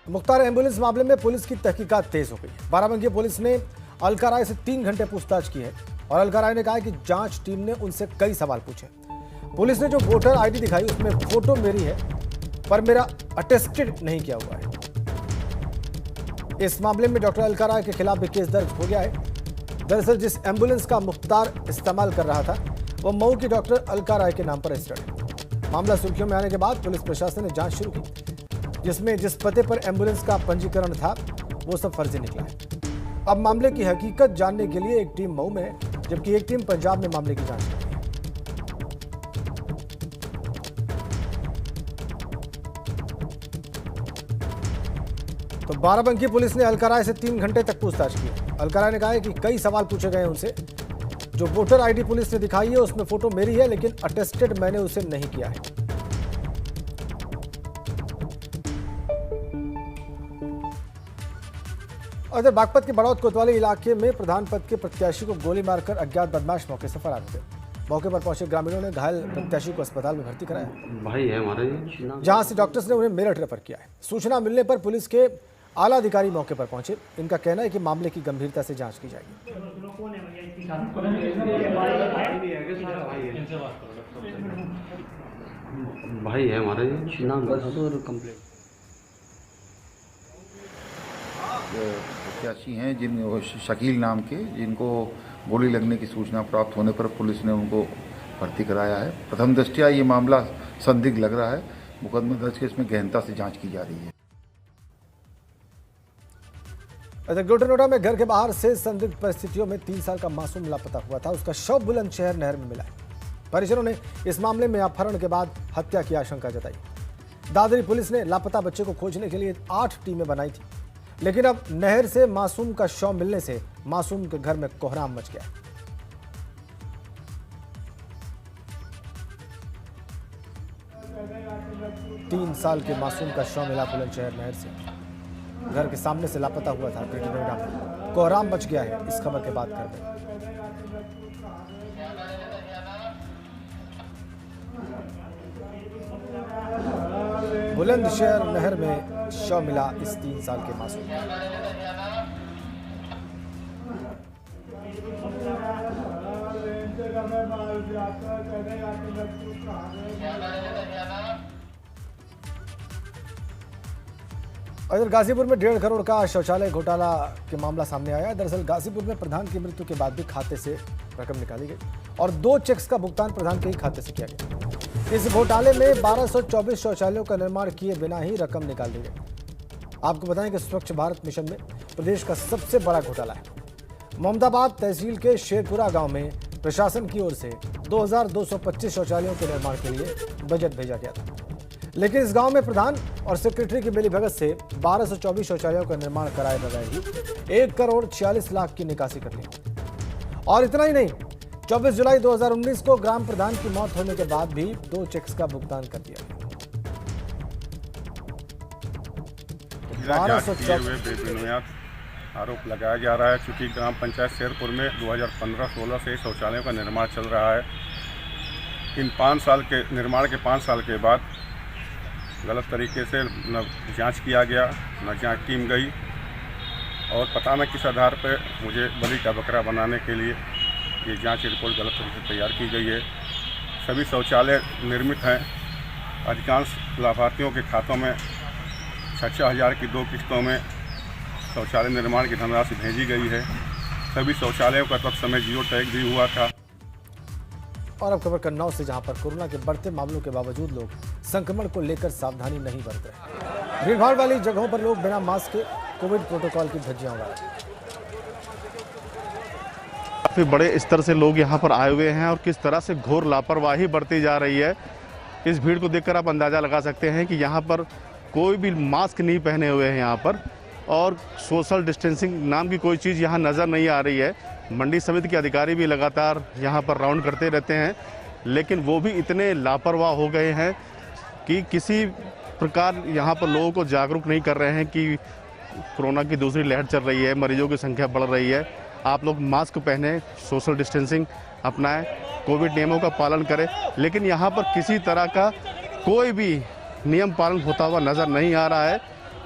Mukhtar ambulance मामले में police की तहकीकात तेज हो गई है। बाराबंकी पुलिस ने अलका राय से 3 घंटे पूछताछ की है और अलका राय ने कहा कि जांच टीम ने उनसे कई सवाल पूछे। पुलिस ने जो वोटर आईडी दिखाई उसमें फोटो मेरी है, पर मेरा अटेस्टेड नहीं किया हुआ है। इस मामले में डॉक्टर अलका राय के खिलाफ भी केस दर्ज हो गया है। दरअसल जिस एम्बुलेंस का मुख्तार इस्तेमाल कर रहा था वो मऊ की डॉक्टर अलका राय के नाम पर रजिस्टर्ड है। मामला सुर्खियों में आने के बाद पुलिस प्रशासन ने जांच शुरू की, जिसमें जिस पते पर एम्बुलेंस का पंजीकरण था वो सब फर्जी निकला है। अब मामले की हकीकत जानने के लिए एक टीम मऊ में है, जबकि एक टीम पंजाब में मामले की जांच कर रही है। तो बाराबंकी पुलिस ने अलका राय से 3 घंटे तक पूछताछ की। अलका राय ने कहा है कि कई सवाल पूछे गए उनसे। जो वोटर आईडी पुलिस ने दिखाई है उसमें फोटो मेरी है, लेकिन अटेस्टेड मैंने उसे नहीं किया है। उधर बागपत के बड़ौद कोतवाली इलाके में प्रधान पद के प्रत्याशी को गोली मारकर अज्ञात बदमाश मौके से फरार हो गए। मौके पर पहुंचे ग्रामीणों ने घायल प्रत्याशी को अस्पताल में भर्ती कराया। भाई है हमारे, जहां से डॉक्टर्स ने उन्हें मेरठ रेफर किया है। सूचना मिलने पर पुलिस के आला अधिकारी मौके पर पहुंचे। इनका कहना है कि मामले की गंभीरता से जांच की जाएगी। भाई है हमारे, नाम बता दो और कंप्लेंट। प्रत्याशी हैं जिन शकील नाम के, जिनको गोली लगने की सूचना प्राप्त होने पर पुलिस ने उनको भर्ती कराया है। प्रथम दृष्टया ये मामला संदिग्ध लग रहा है। मुकदमा दर्ज के इसमें गहनता से जांच की जा रही है। ग्रेटर नोएडा में घर के बाहर से संदिग्ध परिस्थितियों में 3 साल का मासूम लापता हुआ था। उसका शव बुलंदशहर नहर में मिला है। परिजनों ने इस मामले में अपहरण के बाद हत्या की आशंका जताई। दादरी पुलिस ने लापता बच्चे को खोजने के लिए 8 टीमें बनाई थी, लेकिन अब नहर से मासूम का शव मिलने से मासूम के घर में कोहराम मच गया। 3 साल के मासूम का शव मिला बुलंदशहर नहर से। घर के सामने से लापता हुआ था। ग्रेटर नोएडा में कोहराम मच गया है इस खबर के बाद घर में। बुलंदशहर नहर में शव मिला इस 3 साल के मासूम। इधर गाजीपुर में 1.5 करोड़ का शौचालय घोटाला के मामला सामने आया। दरअसल गाजीपुर में प्रधान की मृत्यु के बाद भी खाते से रकम निकाली गई और 2 चेक्स का भुगतान प्रधान के ही खाते से किया गया। इस घोटाले में 1224 शौचालयों का निर्माण किए बिना ही रकम निकाल दी गई। आपको बताएं कि स्वच्छ भारत मिशन में प्रदेश का सबसे बड़ा घोटाला है। मोहम्मदाबाद तहसील के शेरपुरा गांव में प्रशासन की ओर से 2225 शौचालयों के निर्माण के लिए बजट भेजा गया था, लेकिन इस गांव में प्रधान और सेक्रेटरी की मिलीभगत से 1224 शौचालयों का निर्माण कराए बगैर ही 1 करोड़ 46 लाख की निकासी कर ली। और इतना ही नहीं, 24 जुलाई 2019 को ग्राम प्रधान की मौत होने के बाद भी 2 चेक्स का भुगतान कर दिया गया। आरोप लगाया जा रहा है चूँकि ग्राम पंचायत शेरपुर में 2015-16 से शौचालयों का निर्माण चल रहा है। इन 5 साल के निर्माण के 5 साल के बाद गलत तरीके से न जांच किया गया, न जांच टीम गई और पता न किस आधार पर मुझे बलि का बकरा बनाने के लिए ये जांच रिपोर्ट गलत तरीके से तैयार की गई है। सभी शौचालय निर्मित हैं। अधिकांश लाभार्थियों के खातों में 6-6 हज़ार की 2 किस्तों में शौचालय निर्माण की धनराशि भेजी गई है। सभी शौचालयों का तत्समय 0 टैग भी हुआ था। और अब खबर कन्नौज से, जहां पर कोरोना के बढ़ते मामलों के बावजूद लोग संक्रमण को लेकर सावधानी नहीं बरत रहे। भीड़भाड़ वाली जगहों पर लोग बिना मास्क के कोविड प्रोटोकॉल की धज्जियां उड़ा रहे हैं। काफ़ी बड़े स्तर से लोग यहाँ पर आए हुए हैं और किस तरह से घोर लापरवाही बरती जा रही है। इस भीड़ को देखकर आप अंदाज़ा लगा सकते हैं कि यहाँ पर कोई भी मास्क नहीं पहने हुए हैं यहाँ पर, और सोशल डिस्टेंसिंग नाम की कोई चीज़ यहाँ नज़र नहीं आ रही है। मंडी समिति के अधिकारी भी लगातार यहाँ पर राउंड करते रहते हैं, लेकिन वो भी इतने लापरवाह हो गए हैं कि किसी प्रकार यहाँ पर लोगों को जागरूक नहीं कर रहे हैं कि कोरोना की दूसरी लहर चल रही है, मरीजों की संख्या बढ़ रही है। आप लोग मास्क पहने, सोशल डिस्टेंसिंग अपनाएं, कोविड नियमों का पालन करें। लेकिन यहाँ पर किसी तरह का कोई भी नियम पालन होता हुआ नज़र नहीं आ रहा है।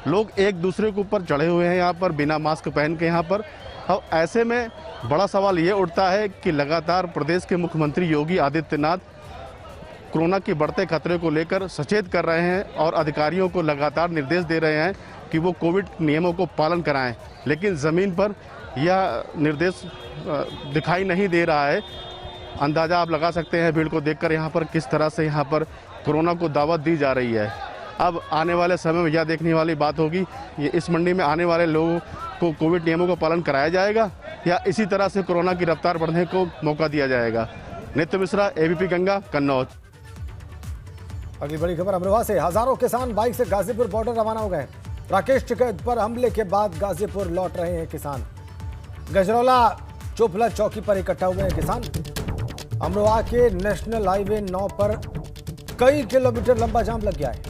लोग एक दूसरे के ऊपर चढ़े हुए हैं यहाँ पर बिना मास्क पहन के यहाँ पर। अब ऐसे में बड़ा सवाल ये उठता है कि लगातार प्रदेश के मुख्यमंत्री योगी आदित्यनाथ कोरोना के बढ़ते खतरे को लेकर सचेत कर रहे हैं और अधिकारियों को लगातार निर्देश दे रहे हैं कि वो कोविड नियमों को पालन कराएं, लेकिन ज़मीन पर यह निर्देश दिखाई नहीं दे रहा है। अंदाज़ा आप लगा सकते हैं भीड़ को देखकर यहाँ पर किस तरह से यहाँ पर कोरोना को दावत दी जा रही है। अब आने वाले समय में यह देखने वाली बात होगी ये इस मंडी में आने वाले लोगों को कोविड नियमों का पालन कराया जाएगा या इसी तरह से कोरोना की रफ्तार बढ़ने को मौका दिया जाएगा। नित्य मिश्रा, एबीपी गंगा, कन्नौज। अगली बड़ी खबर अमरोहा से। हजारों किसान बाइक से गाजीपुर बॉर्डर रवाना हो गए। राकेश टिकैत पर हमले के बाद गाजीपुर लौट रहे हैं किसान। गजरौला चोपला चौकी पर इकट्ठा हुए हैं किसान। अमरोहा के नेशनल हाईवे 9 पर कई किलोमीटर लंबा जाम लग गया है।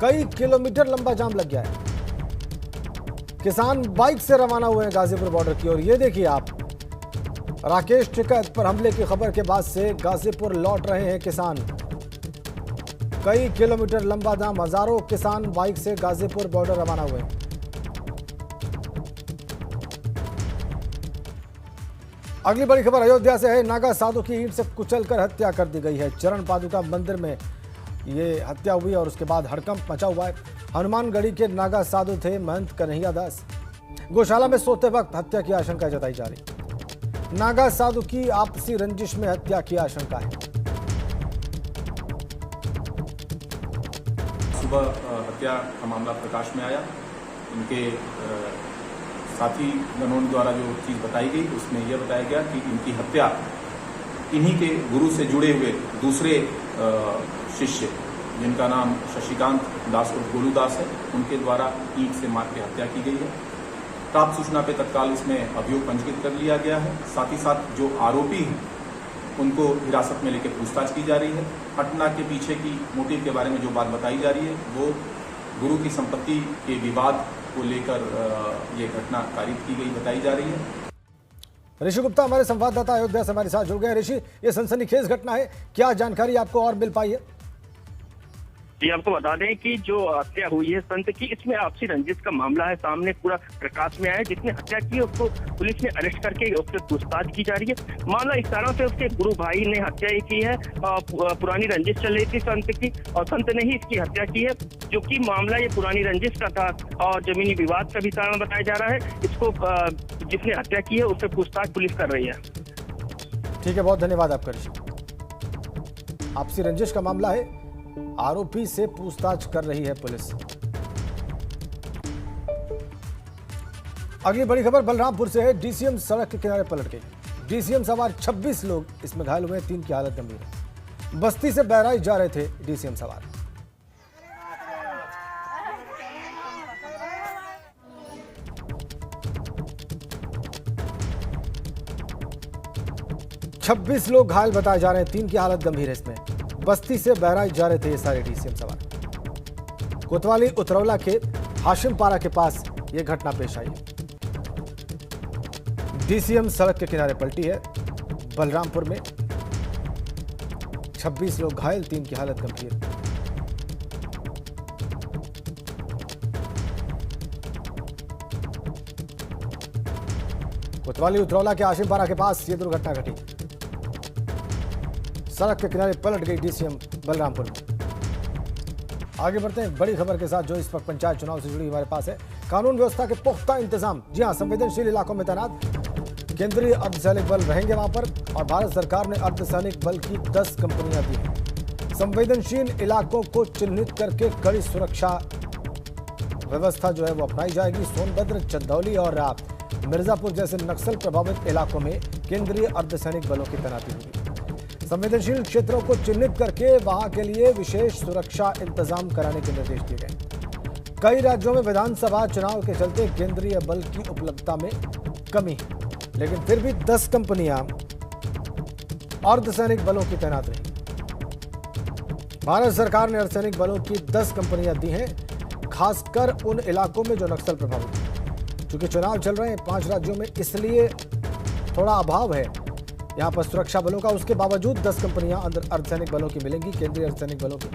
कई किलोमीटर लंबा जाम लग गया है। किसान बाइक से रवाना हुए हैं गाजीपुर बॉर्डर की ओर। ये देखिए आप, राकेश टिकैत पर हमले की खबर के बाद से गाजीपुर लौट रहे हैं किसान। कई किलोमीटर लंबा जाम, हजारों किसान बाइक से गाजीपुर बॉर्डर रवाना हुए। अगली बड़ी खबर अयोध्या से है। नागा साधु की ईंट से कुचलकर हत्या कर दी गई है। चरण पादुका मंदिर में ये हत्या हुई और उसके बाद हड़कंप मचा हुआ है। हनुमानगढ़ी के नागा साधु थे महंत कन्हैया दास। गौशाला में सोते वक्त हत्या की आशंका जताई जा रही। नागा साधु की आपसी रंजिश में हत्या की आशंका है। सुबह हत्या का मामला प्रकाश में आया। इनके साथी गणों द्वारा जो चीज़ बताई गई उसमें यह बताया गया कि इनकी हत्या इन्हीं के गुरु से जुड़े हुए दूसरे शिष्य जिनका नाम शशिकांत दास और गोलू दास है, उनके द्वारा ईंट से मार के हत्या की गई है। प्राप्त सूचना पे तत्काल इसमें अभियोग पंजीकृत कर लिया गया है। साथ ही साथ जो आरोपी हैं उनको हिरासत में लेकर पूछताछ की जा रही है। घटना के पीछे की मोटिव के बारे में जो बात बताई जा रही है वो गुरु की संपत्ति के विवाद को लेकर ये घटना कारित की गई बताई जा रही है। ऋषि गुप्ता हमारे संवाददाता अयोध्या से हमारे साथ जुड़ गए। ऋषि, ये सनसनीखेज घटना है, क्या जानकारी आपको और मिल पाई है? जी, आपको बता दें कि जो हत्या हुई है संत की, इसमें आपसी रंजिश का मामला है सामने पूरा प्रकाश में आया। जिसने हत्या की उसको पुलिस ने अरेस्ट करके उससे पूछताछ की जा रही है। मामला इस तरह से उसके गुरु भाई ने हत्या की है। पुरानी रंजिश चल रही थी संत की और संत ने ही इसकी हत्या की है, जो कि मामला ये पुरानी रंजिश का था और जमीनी विवाद का भी कारण बताया जा रहा है। इसको जिसने हत्या की है उससे पूछताछ पुलिस कर रही है। ठीक है, बहुत धन्यवाद आपका ऋषि। आपसी रंजिश का मामला है, आरोपी से पूछताछ कर रही है पुलिस। अगली बड़ी खबर बलरामपुर से है। डीसीएम सड़क के किनारे पलट गई। डीसीएम सवार 26 लोग इसमें घायल हुए, 3 की हालत गंभीर है। बस्ती से बहराइच जा रहे थे डीसीएम सवार। छब्बीस लोग घायल बताए जा रहे हैं, 3 की हालत गंभीर है। इसमें बस्ती से बहराइच जा रहे थे ये सारे डीसीएम सवार। कोतवाली उतरौला के हाशिमपारा के पास ये घटना पेश आई। डीसीएम सड़क के किनारे पलटी है बलरामपुर में। 26 लोग घायल, 3 की हालत गंभीर। कोतवाली उतरौला के हाशिमपारा के पास ये दुर्घटना घटी। सड़क के किनारे पलट गई डीसीएम बलरामपुर में। आगे बढ़ते हैं बड़ी खबर के साथ जो इस वक्त पंचायत चुनाव से जुड़ी हमारे पास है। कानून व्यवस्था के पुख्ता इंतजाम। जी हां, संवेदनशील इलाकों में तैनात केंद्रीय अर्धसैनिक बल रहेंगे वहां पर और भारत सरकार ने अर्धसैनिक बल की 10 कंपनियां दी हैं। संवेदनशील इलाकों को चिन्हित करके कड़ी सुरक्षा व्यवस्था जो है वो अपनाई जाएगी। सोनभद्र, चंदौली और मिर्जापुर जैसे नक्सल प्रभावित इलाकों में केंद्रीय अर्धसैनिक बलों की तैनाती होगी। संवेदनशील क्षेत्रों को चिन्हित करके वहां के लिए विशेष सुरक्षा इंतजाम कराने के निर्देश दिए गए। कई राज्यों में विधानसभा चुनाव के चलते केंद्रीय बल की उपलब्धता में कमी है, लेकिन फिर भी 10 कंपनियां अर्धसैनिक बलों की तैनात रही। भारत सरकार ने अर्धसैनिक बलों की 10 कंपनियां दी हैं, खासकर उन इलाकों में जो नक्सल प्रभावित हैं। चूंकि चुनाव चल रहे हैं 5 राज्यों में, इसलिए थोड़ा अभाव है यहाँ पर सुरक्षा बलों का, उसके बावजूद 10 कंपनियां अंदर अर्धसैनिक बलों की मिलेंगी, केंद्रीय अर्धसैनिक बलों की।